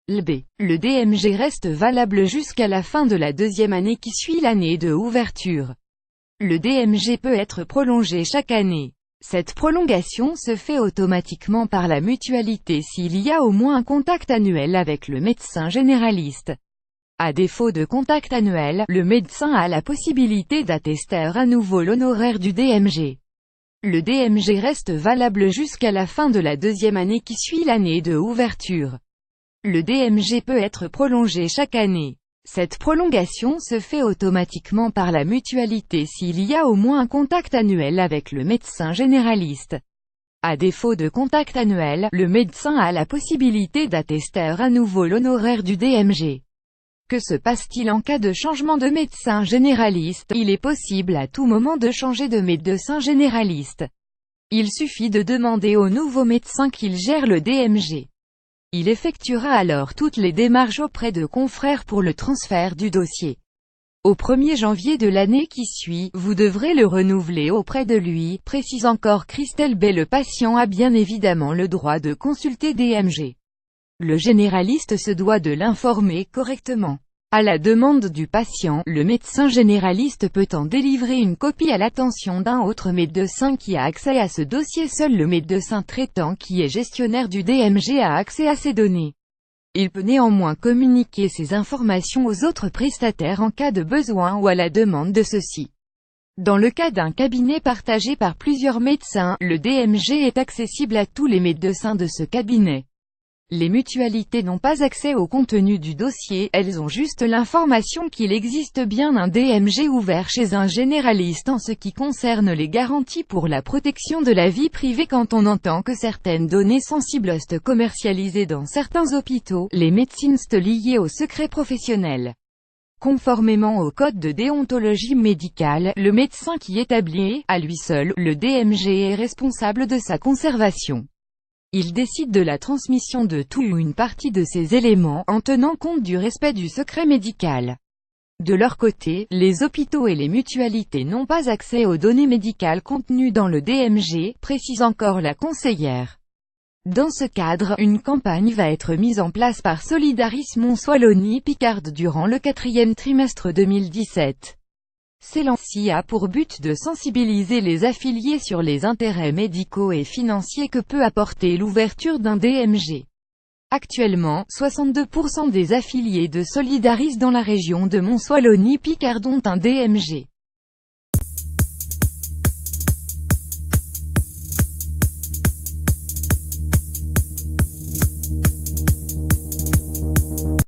Le DMG reste valable jusqu'à la fin de la deuxième année qui suit l'année de ouverture. Le DMG peut être prolongé chaque année. Cette prolongation se fait automatiquement par la mutualité s'il y a au moins un contact annuel avec le médecin généraliste. À défaut de contact annuel, le médecin a la possibilité d'attester à nouveau l'honoraire du DMG. Le DMG reste valable jusqu'à la fin de la deuxième année qui suit l'année de ouverture. Le DMG peut être prolongé chaque année. Cette prolongation se fait automatiquement par la mutualité s'il y a au moins un contact annuel avec le médecin généraliste. À défaut de contact annuel, le médecin a la possibilité d'attester à nouveau l'honoraire du DMG. Que se passe-t-il en cas de changement de médecin généraliste? Il est possible à tout moment de changer de médecin généraliste. Il suffit de demander au nouveau médecin qu'il gère le DMG. Il effectuera alors toutes les démarches auprès de confrères pour le transfert du dossier. Au 1er janvier de l'année qui suit, vous devrez le renouveler auprès de lui, précise encore Christelle B. Le patient a bien évidemment le droit de consulter DMG. Le généraliste se doit de l'informer correctement. À la demande du patient, le médecin généraliste peut en délivrer une copie à l'attention d'un autre médecin qui a accès à ce dossier. Seul le médecin traitant qui est gestionnaire du DMG a accès à ces données. Il peut néanmoins communiquer ces informations aux autres prestataires en cas de besoin ou à la demande de ceux-ci. Dans le cas d'un cabinet partagé par plusieurs médecins, le DMG est accessible à tous les médecins de ce cabinet. Les mutualités n'ont pas accès au contenu du dossier, elles ont juste l'information qu'il existe bien un DMG ouvert chez un généraliste en ce qui concerne les garanties pour la protection de la vie privée. Quand on entend que certaines données sensibles sont commercialisées dans certains hôpitaux, les médecines sont liées au secret professionnel. Conformément au code de déontologie médicale, le médecin qui établit, à lui seul, le DMG est responsable de sa conservation. Il décide de la transmission de tout ou une partie de ces éléments, en tenant compte du respect du secret médical. De leur côté, les hôpitaux et les mutualités n'ont pas accès aux données médicales contenues dans le DMG, précise encore la conseillère. Dans ce cadre, une campagne va être mise en place par Solidaris Mont-Wallonie-Picard durant le 4e trimestre 2017. Celle-ci a pour but de sensibiliser les affiliés sur les intérêts médicaux et financiers que peut apporter l'ouverture d'un DMG. Actuellement, 62% des affiliés de Solidaris dans la région de Mont-Wallonie-Picard ont un DMG.